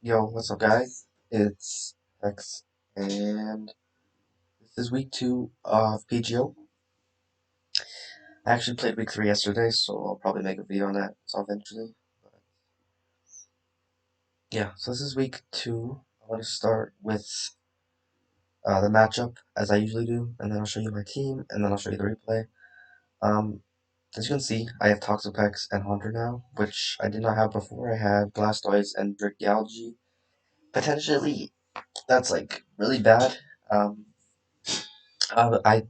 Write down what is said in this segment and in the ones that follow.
Yo, what's up, guys? It's X, and this is week 2 of PGO. I actually played week 3 yesterday, so I'll probably make a video on that eventually. But yeah, so this is week 2. I want to start with the matchup, as I usually do, and then I'll show you my team, and then I'll show you the replay. Um, as you can see, I have Toxapex and Haunter now, which I did not have before. I had Blastoise and Brickyalgae. Potentially, that's like really bad. Um, I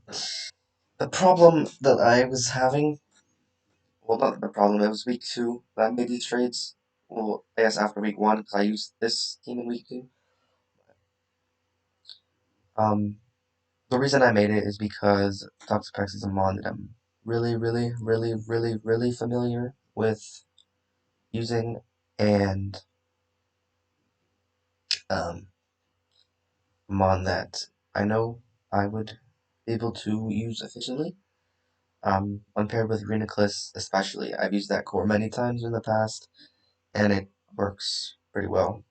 The problem that I was having, well, not the problem, it was week 2 that I made these trades. Well, I guess after week 1, because I used this team in week 2. Um, the reason I made it is because Toxapex is a mon that I'm really familiar with using, and um, a mon that I know I would be able to use efficiently. When paired with Reuniclus, especially, I've used that core many times in the past, and it works pretty well.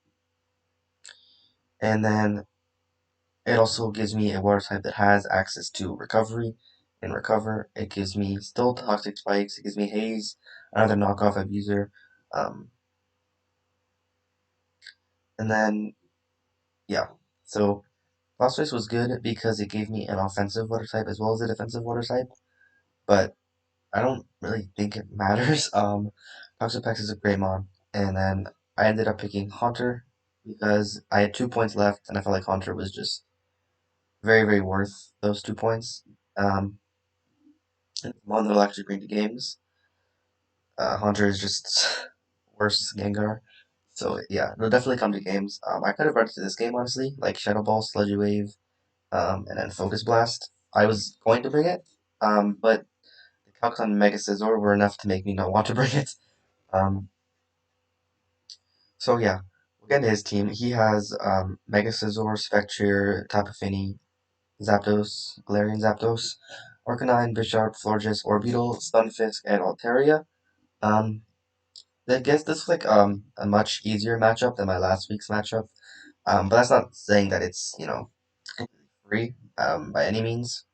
And then it also gives me a water type that has access to recovery and recover. It gives me still toxic spikes. It gives me haze, another knockoff abuser. Um, and then, yeah. So Blastoise was good because it gave me an offensive water type as well as a defensive water type. But I don't really think it matters. Toxapex is a great mon. And then I ended up picking Haunter because I had 2 points left and I felt like Haunter was just very worth those 2 points. Um, One that'll actually bring to games. Hunter is just worse Gengar. So yeah, it'll definitely come to games. I could have run to this game honestly, like Shadow Ball, Sludgy Wave, and then Focus Blast. I was going to bring it, but the calcs on Mega Scizor were enough to make me not want to bring it. Um, so yeah, we'll get into his team. He has Mega Scizor, Spectre, Tapu Fini, Zapdos, Galarian Zapdos, Arcanine, Bisharp, Florges, Orbeetle, Stunfisk, and Altaria. Um, I guess this was like a much easier matchup than my last week's matchup. But that's not saying that it's free by any means.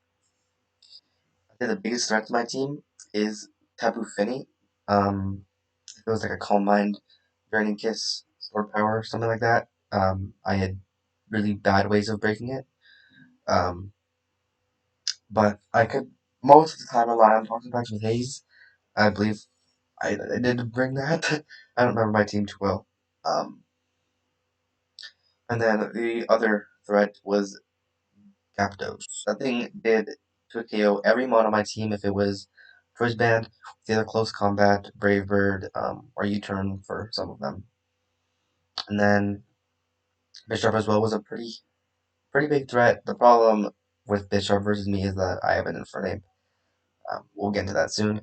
I think the biggest threat to my team is Tapu Fini. If it was like a Calm Mind, Burning Kiss, Sword Power, something like that. I had really bad ways of breaking it. Um, but I could most of the time rely on Toxic Packs with Haze. I believe I did bring that. I don't remember my team too well. Um, and then the other threat was Zapdos. That thing did to KO every mod on my team if it was Choice Band, it's either Close Combat, Brave Bird, or U-Turn for some of them. And then Bisharp as well was a pretty big threat. The problem with Bisharp versus me is that I have an infernape. We'll get into that soon.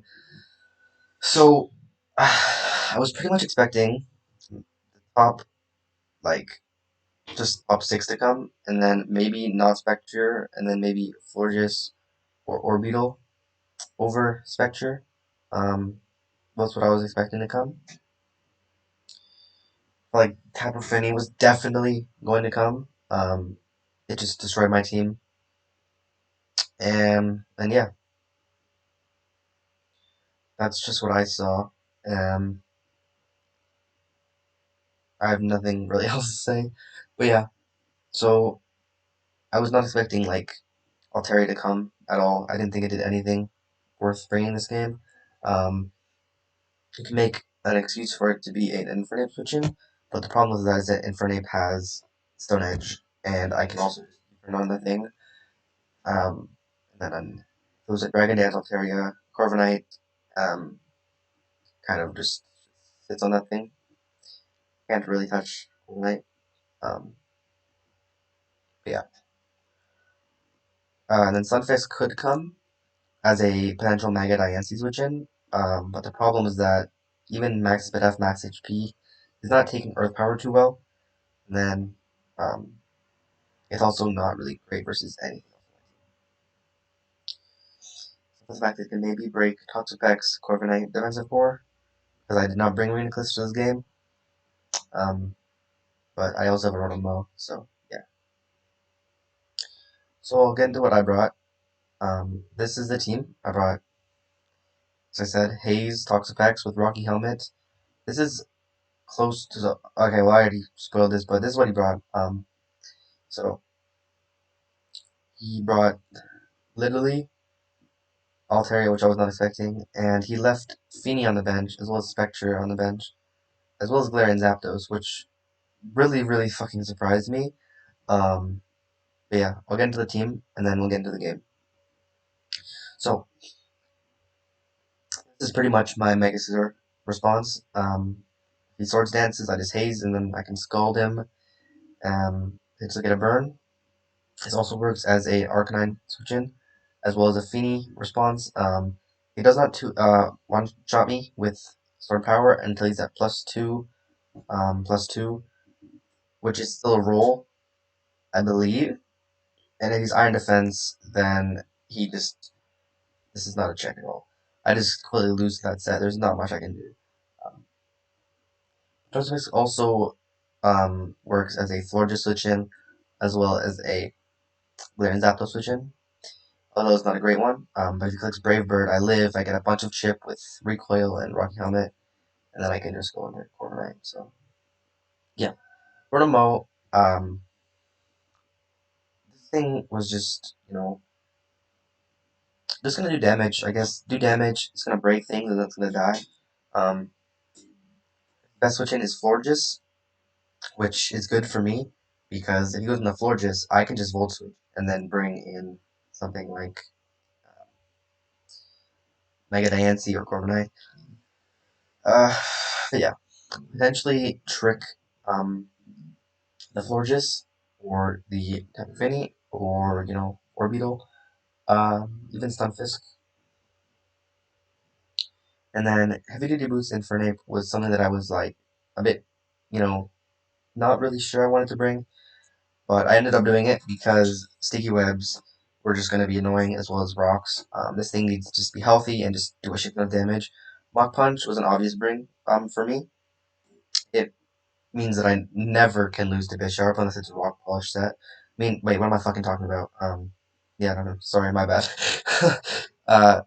So I was pretty much expecting the top like just top 6 to come, and then maybe not Spectre, and then maybe Florges or Orbeetle over Spectre. That's what I was expecting to come. Like Tapu Fini was definitely going to come. It just destroyed my team, and yeah, that's just what I saw. Um, I have nothing really else to say, but yeah. So I was not expecting like Altaria to come at all. I didn't think it did anything worth bringing this game. Um, you can make an excuse for it to be an Infernape switch-in, but the problem with that is that Infernape has Stone Edge, and I can also turn on the thing. And then it was a Dragon Dance Altaria, Corviknight, um, kind of just sits on that thing. Can't really touch Corviknight. Um, but yeah. And then Sunfisk could come as a potential Mega Diancie switch-in, but the problem is that even Max Speed F, Max HP is not taking Earth Power too well. And then um, it's also not really great versus anything else. So the fact that it can maybe break Toxapex, Corviknight, Defensive 4, because I did not bring Reuniclus to this game. Um, but I also have a Rotomo, so yeah. So I'll get into what I brought. This is the team. I brought, as I said, Haze, Toxapex with Rocky Helmet. This is close to the. Okay, well, I already spoiled this, but this is what he brought. So he brought literally Altaria, which I was not expecting, and he left Feeny on the bench, as well as Spectre on the bench, as well as Glare and Zapdos, which really, really fucking surprised me. Um, but yeah, I'll get into the team, and then we'll get into the game. So, this is pretty much my Mega Scizor response. If he Swords Dances, I just Haze, and then I can Scald him. It's to get a burn. This also works as a Arcanine switch-in, as well as a Feeny response. He does not one-shot me with Sword Power until he's at +2, which is still a roll, I believe. And if he's Iron Defense, then he just this is not a check at all. I just completely lose that set. There's not much I can do. Um, also works as a Florges switch-in, as well as a Glare and Zapdos switch-in. Although it's not a great one. But if he clicks Brave Bird, I live. I get a bunch of chip with Recoil and Rocky Helmet, and then I can just go into corner right. So yeah, Rotomo. This thing was just just gonna do damage. I guess do damage. It's gonna break things, and then it's gonna die. Um, best switch in is Florges, which is good for me because if he goes into Florges, I can just Volt Switch and then bring in something like Mega Diancie or Corviknight. But yeah, potentially trick um, the Florges or the Tapu Fini or Orbeetle, even Stunfisk. And then Heavy Duty Boots Infernape was something that I was like a bit, you know, not really sure I wanted to bring, but I ended up doing it because Sticky Webs were just going to be annoying as well as rocks. This thing needs to just be healthy and just do a shit ton of damage. Mach Punch was an obvious bring for me. It means that I never can lose to Bisharp unless it's a rock polish set. I mean, wait, what am I fucking talking about? Yeah, I don't know. Sorry, my bad.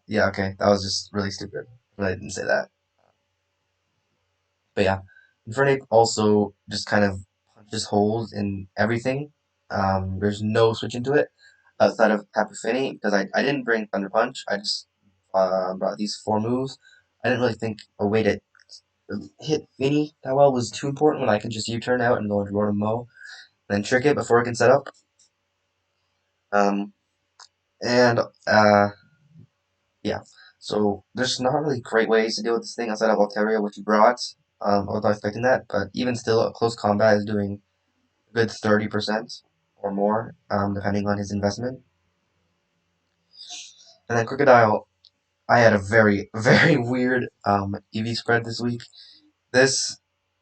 Yeah, okay, that was just really stupid. I didn't say that. But yeah, Infernape also just kind of punches holes in everything. There's no switch into it outside of Tapu Fini because I didn't bring Thunder Punch. I just brought these four moves. I didn't really think a way to hit Fini that well was too important when I could just U-turn out and go into Rotom-Mow, then trick it before it can set up. Um, and yeah, so there's not really great ways to deal with this thing outside of Altaria, which you brought. I was not expecting that, but even still, a close combat is doing a good 30% or more, depending on his investment. And then Crocodile, I had a very, very weird EV spread this week. This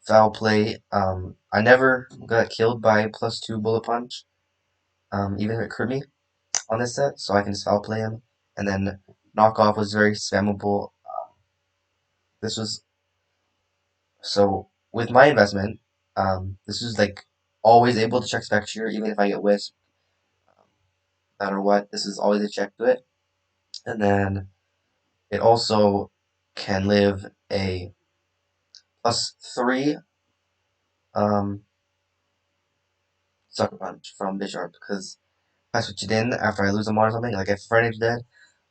foul play, I never got killed by +2 bullet punch, even if it crit me on this set, so I can just foul play him. And then knockoff was very spammable. This was so with my investment. This was like always able to check Spectre, even if I get Wisp, no matter what. This is always a check to it. And then it also can live a +3 um, Sucker Punch from Bisharp because if I switch it in after I lose a mon or something, like if Freddy's dead,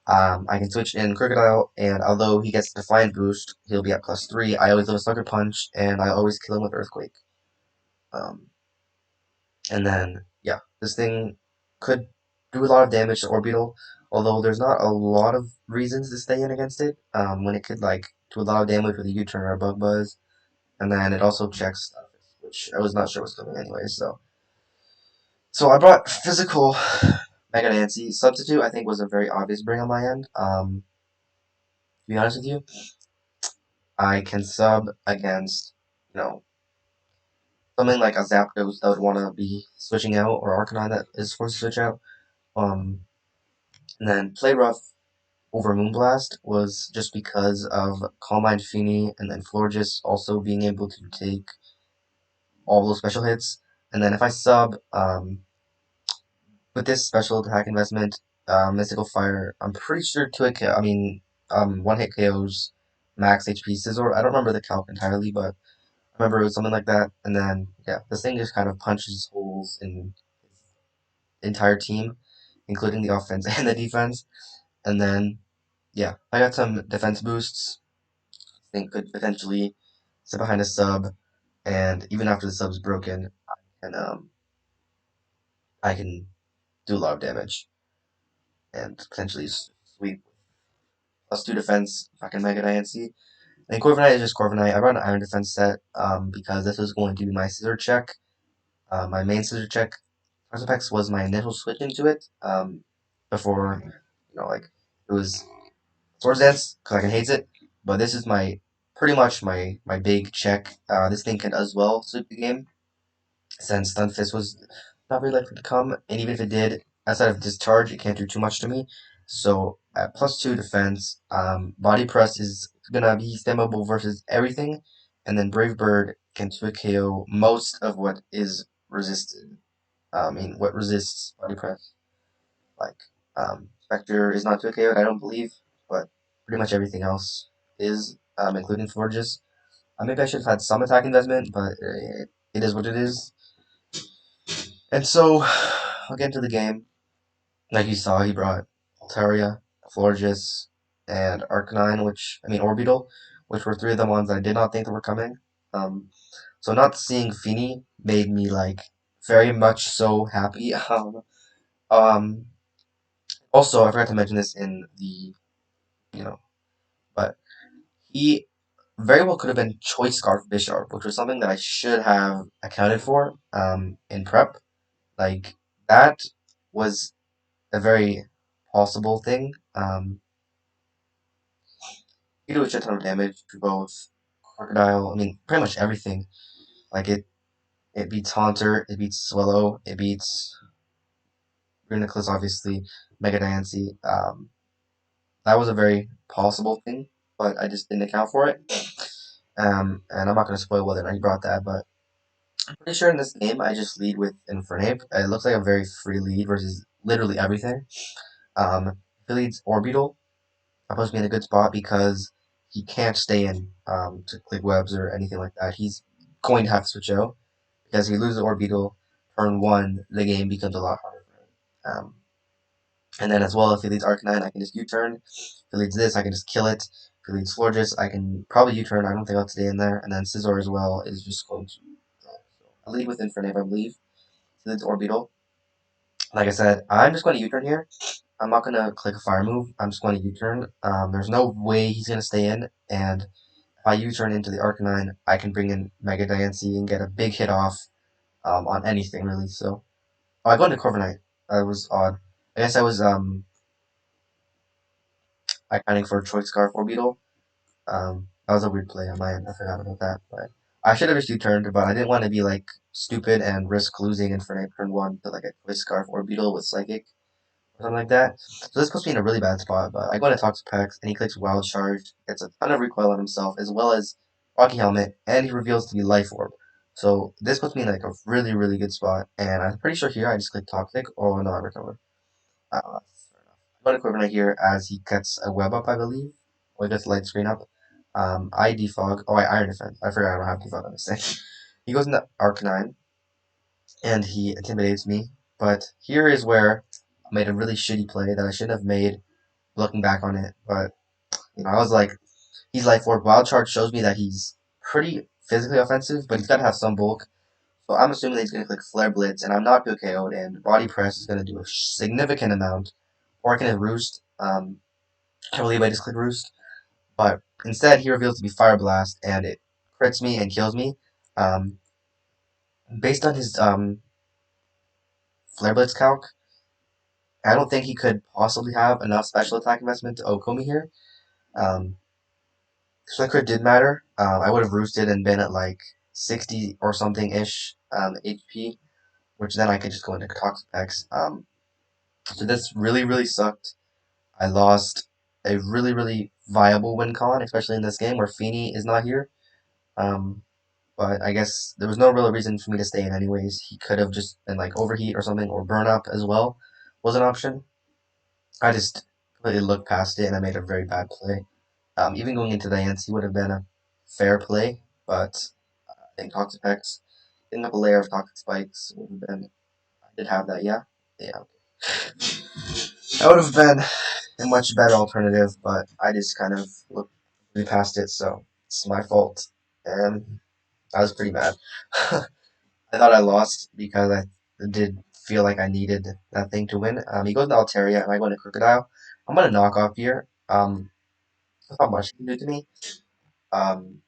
I can switch in Crocodile, and although he gets Defiant Boost, he'll be at +3. I always do a Sucker Punch, and I always kill him with Earthquake. Um, and then, yeah, this thing could do a lot of damage to Orbeetle, although there's not a lot of reasons to stay in against it, when it could, like, do a lot of damage with a U-turn or a Bug Buzz. And then it also checks stuff, which I was not sure was coming anyway. So I brought physical Mega Nancy. Substitute I think was a very obvious bring on my end. To be honest with you, I can sub against something like a Zapdos that would want to be switching out, or Arcanine that is forced to switch out. Um, and then play rough over Moonblast was just because of Calm Mind Feeny and then Florges also being able to take all those special hits. And then if I sub with this special attack investment, Mystical Fire, I'm pretty sure I mean, one hit KOs max HP Scizor. I don't remember the calc entirely, but I remember it was something like that. And then, yeah, this thing just kind of punches holes in the entire team, including the offense and the defense. And then, yeah, I got some defense boosts. I think could potentially sit behind a sub, and even after the sub's broken, and I can do a lot of damage and potentially sweep +2 defense if I can Mega Diancie. And Corviknight is just Corviknight. I run an Iron Defense set because this was going to be my Scissor check. My main Scissor check. First Apex was my initial switch into it. Before, like it was Swords Dance because I can hates it. But this is my pretty much my big check. This thing can as well sweep the game since Stunfisk was not very likely to come, and even if it did, outside of discharge, it can't do too much to me. So at +2 defense, body press is gonna be spammable versus everything, and then Brave Bird can 2 KO most of what is resisted. I mean, what resists body press. Like, Spectre is not 2 KO, I don't believe, but pretty much everything else is, including Forges. Maybe I should have had some attack investment, but it is what it is. And so, I'll get into the game. Like you saw, he brought Altaria, Florges, and Arcanine, Orbital, which were three of the ones I did not think that were coming. Um, so not seeing Feeny made me, like, very much so happy. Um, Also, I forgot to mention this in the, you know, but he very well could have been Choice Scarf Bisharp, which was something that I should have accounted for, in prep. Like, that was a very possible thing. You do a shit ton of damage to both Crocodile, pretty much everything. Like, it beats Haunter, it beats Swallow, it beats Reuniclus, obviously, Mega Diancie. That was a very possible thing, but I just didn't account for it. And I'm not going to spoil whether or not he brought that, but I'm pretty sure in this game I just lead with Infernape. It looks like a very free lead versus literally everything. If he leads Orbital, I'm supposed to be in a good spot because he can't stay in to click webs or anything like that. He's going to have to switch out because if he loses Orbital turn one, the game becomes a lot harder for him. And then as well, if he leads Arcanine, I can just U-turn. If he leads this, I can just kill it. If he leads Florges, I can probably U-turn. I don't think I'll stay in there. And then Scizor as well is just going to draw. So I lead with Infernape, I believe. He leads Orbital. Like I said, I'm just going to U-turn here. I'm not going to click a fire move. I'm just going to U-turn. There's no way he's going to stay in. And if I U-turn into the Arcanine, I can bring in Mega Diancie and get a big hit off on anything, really. So, I go into Corviknight. That was odd. I guess I was accounting for Choice Scarf or Beetle. That was a weird play on my end. I forgot about that. But I should have just U-turned, but I didn't want to be, like, stupid and risk losing Infernape turn 1 to, like, a Choice Scarf or Beetle with Psychic or something like that. So this puts me in a really bad spot, but I go into Toxapex, and he clicks Wild Charge, gets a ton of recoil on himself, as well as Rocky Helmet, and he reveals to be Life Orb. So this puts me in, like, a really, really good spot, and I'm pretty sure here I just click Toxic. Oh, no, I recover. Fair enough. I'm going to Corviknight here as he cuts a web up, I believe. Or he gets light screen up. I defog. Oh, I Iron Defense. I forgot I don't have defog on this thing. He goes into Arcanine, and he intimidates me. But here is where I made a really shitty play that I shouldn't have made looking back on it. But, I was like, he's Life Orb. Wild Charge shows me that he's pretty physically offensive, but he's got to have some bulk. So I'm assuming that he's going to click Flare Blitz, and I'm not KO'd, and Body Press is going to do a significant amount. Or I can hit Roost. I believe I just clicked Roost. But instead, he reveals to be Fire Blast, and it crits me and kills me. Um, Based on his Flare Blitz calc, I don't think he could possibly have enough special attack investment to OHKO me here. Um, so that crit did matter. I would have roosted and been at like 60 or something ish HP, which then I could just go into Toxapex. So this really, really sucked. I lost a really, really viable win con, especially in this game where Feeny is not here. Um, but I guess there was no real reason for me to stay in anyways. He could have just been like overheat or something, or burn up as well was an option. I just completely looked past it and I made a very bad play. Even going into the Ants, he would have been a fair play, but I think Toxic Hex, getting up a layer of Toxic Spikes would have been. I did have that, yeah? Yeah. That would have been a much better alternative, but I just kind of looked past it, so it's my fault. And I was pretty mad. I thought I lost because I did feel like I needed that thing to win. He goes to Altaria and I go into Crocodile. I'm gonna knock off here. Not much he can do to me. Um,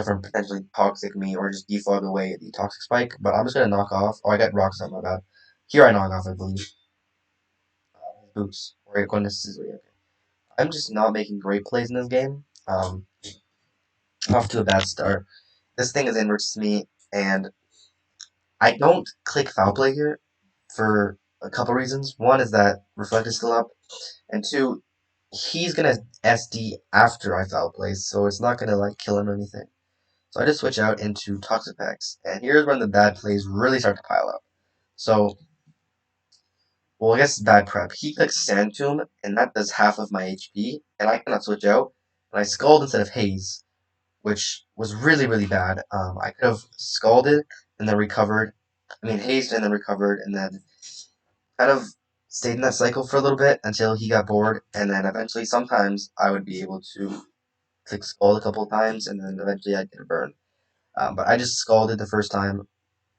from potentially toxic me or just defog away the toxic spike. But I'm just gonna knock off. Oh, I got rocks on my bad. Here I knock off, I believe. Boots. Or going to Scissor. Okay. I'm just not making great plays in this game. Off to a bad start. This thing is inverse to me, and I don't click foul play here for a couple reasons. One is that Reflect is still up, and two, he's gonna SD after I foul play, so it's not gonna like kill him or anything. So I just switch out into Toxic Packs, and here's when the bad plays really start to pile up. So, well, I guess bad prep. He clicks Sand Tomb, and that does half of my HP, and I cannot switch out, and I Scald instead of Haze, which was really, really bad. I could have Scalded and then recovered. I mean, Hazed and then recovered, and then kind of stayed in that cycle for a little bit until he got bored, and then eventually, sometimes I would be able to click Scald a couple of times, and then eventually I'd get a burn. But I just Scalded the first time,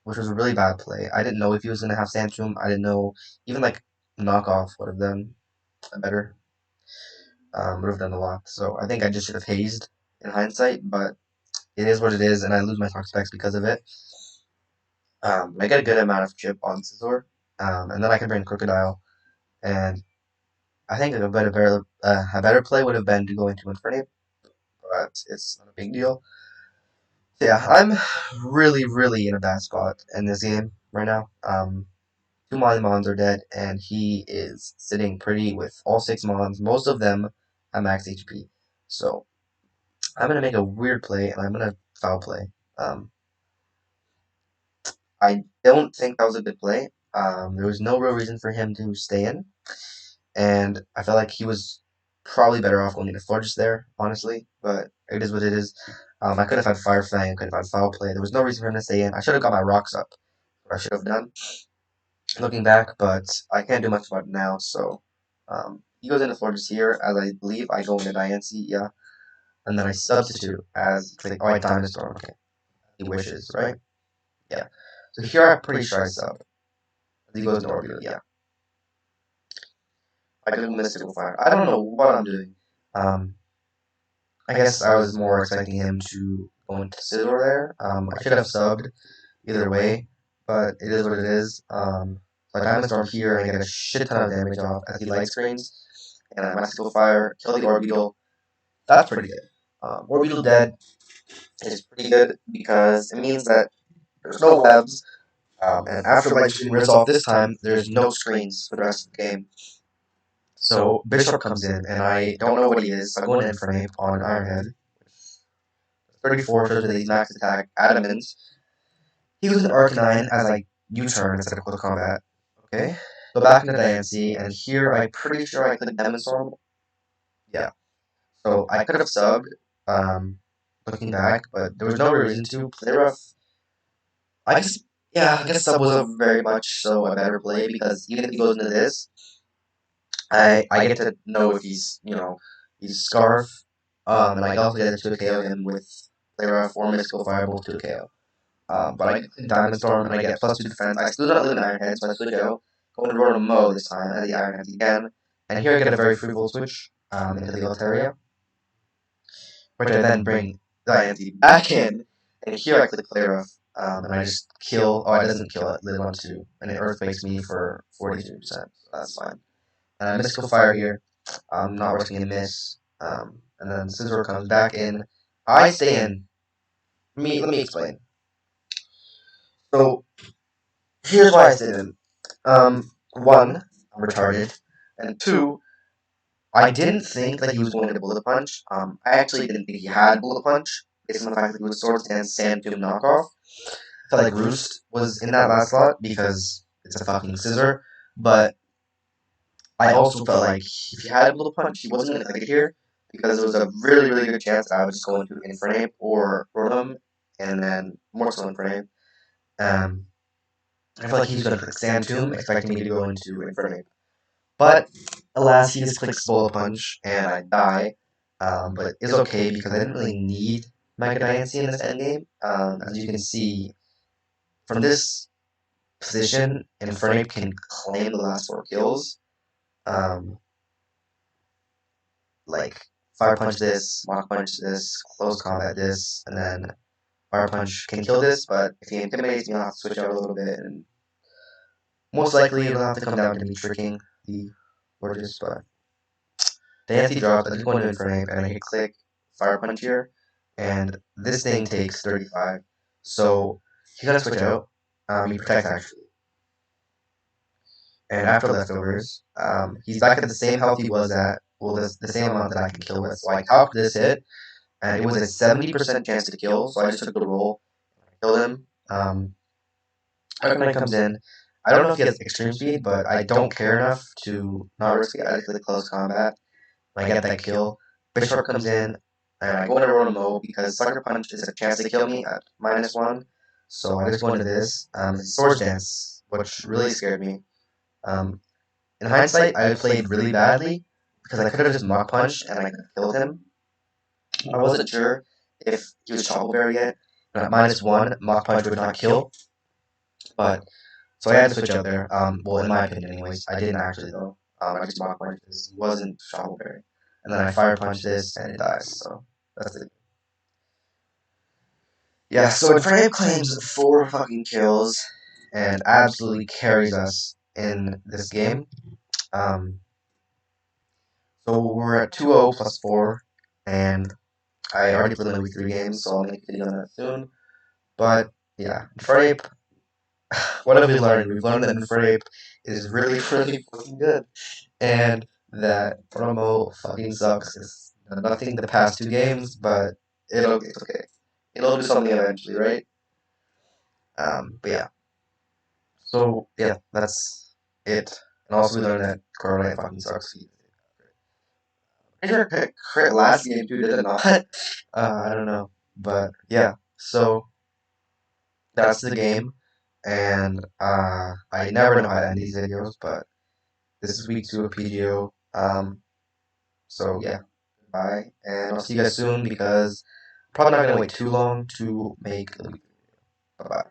which was a really bad play. I didn't know if he was gonna have Sandstrom. I didn't know even like knockoff would have done better. Would have done a lot. So I think I just should have hazed in hindsight, but it is what it is, and I lose my talk specs because of it. I get a good amount of chip on Scizor, and then I can bring Crocodile, and I think a better play would have been to go into Infernape, but it's not a big deal. So yeah, I'm really, really in a bad spot in this game right now. Two Mons are dead, and he is sitting pretty with all six Mons, most of them at max HP. So I'm gonna make a weird play, and I'm gonna foul play. Um, I don't think that was a good play. There was no real reason for him to stay in, and I felt like he was probably better off going into Fortress there, honestly. But it is what it is. I could have had Fire Fang, I could have had foul play. There was no reason for him to stay in. I should have got my rocks up. What I should have done, looking back, but I can't do much about it now. So he goes into Fortress here, as I believe I go into Diancie, yeah, and then I substitute as like, oh, I Diamond Storm. Okay, he wishes, right? Yeah. So here I'm pretty sure I sub. He goes into Orbeez, yeah. I could have Mystical Fire. I don't know what I'm doing. I guess I was more expecting him to go into Scizor there. I should have subbed either way, but it is what it is. So I Diamond Storm here and I get a shit ton of damage off as he light screens, and I Mystical Fire, kill the Orbeetle. That's pretty good. Orbeetle dead is pretty good because it means that there's no webs, and after light screen wears off this time, there's no screens for the rest of the game. So Bishop comes in, and I don't know what he is, so I go into Infernape on Ironhead. 34 shows that he's max attack, Adamant. He was an Arcanine as I U-turn instead of close combat. Okay. Go back into Diancie, and here I'm pretty sure I clicked Demon Storm. Yeah. So I could have subbed, looking back, but there was no reason to. Play rough. I guess sub was a very much so a better play because even if he goes into this, I get to know if he's Scarf, and I also get to KO him with Play Rough or Mystical Fireball to KO. But I get Diamond Storm and I get +2 defense. I still don't live in Ironhead, so I switch out. Go into Rotom Mo this time as the Ironhead again. And here I get a very fruitful switch into the Altaria, which I then bring Diancie back in. And here I click Play Rough, and I just kill. Oh, it doesn't kill it. Live on 2. And it Earthquakes me for 42%. So that's fine. And I Mystical Fire here. I'm not risking a miss. And then Scizor comes back in. I stay in. Let me explain. So here's why I stayed in. One, I'm retarded, and two, I didn't think that he was going to Bullet Punch. I actually didn't think he had Bullet Punch. based on the fact that he was Swords Dance Sand Doom knockoff. I felt like Roost was in that last slot because it's a fucking scissor, but I also felt like if he had a little punch, he wasn't going to click it here because there was a really, really good chance that I would just go into infernape or Rotom, and then more so infernape. Um, I felt like he was going to click Sand Tomb, expecting me to go into infernape. But alas, he just clicks Bullet Punch, and I die. But it's okay because I didn't really need Mega Diancie in this endgame. As you can see, from this position, Infernape can claim the last 4 kills. Um, like Fire Punch this, Mach Punch this, Close Combat this, and then Fire Punch can kill this, but if he intimidates me, I'll have to switch out a little bit, and most likely it'll have to come down to me tricking the Gorgeous, but the Nancy drops, I just go into Infernape, and I hit click Fire Punch here, and this thing takes 35, so you gotta switch out. He protects actually. And after leftovers, he's back at the same health he was at, well, the same amount that I can kill with, so I calc this hit, and it was a 70% chance to kill, so I just took the roll, killed him. Arcanine comes in. I don't know if he has extreme speed, but I don't care enough to not risk it. I just play close combat. I get that kill. Bisharp comes in, and I go into Rotom mode because Sucker Punch is a chance to kill me at -1. So I just go into this. Swords Dance, which really scared me. Um, in hindsight, I played really badly because I could have just Mach Punched and I could have killed him. I wasn't sure if he was Chocolate Berry yet. And at -1, Mach Punch would not kill. But so I had to switch out there. Well, in my opinion, anyways, I didn't actually though. I just Mach Punched this. He wasn't Shovel Berry, and then I Fire Punch this, and it dies. So that's it. Yeah. So Infernape claims 4 fucking kills, and absolutely carries us in this game. Um, so we're at 2-0 plus 4, and I already played my week 3 games, so I'll make a video on that soon. But yeah, Infernape. What have we learned? We've learned that Infernape is really, really fucking good. And that promo fucking sucks. It's done nothing the past 2 games, but it's okay. It'll do something eventually, right? But yeah. So yeah, that's it. And also we learned that Correlate fucking sucks. Pretty sure crit last game too, did it not? I don't know. But yeah. So that's the game. And I never know how to end these videos, but this is week 2 of PGO. So yeah. Bye, and I'll see you guys soon because I'm probably not gonna wait too long to make the video. Bye bye.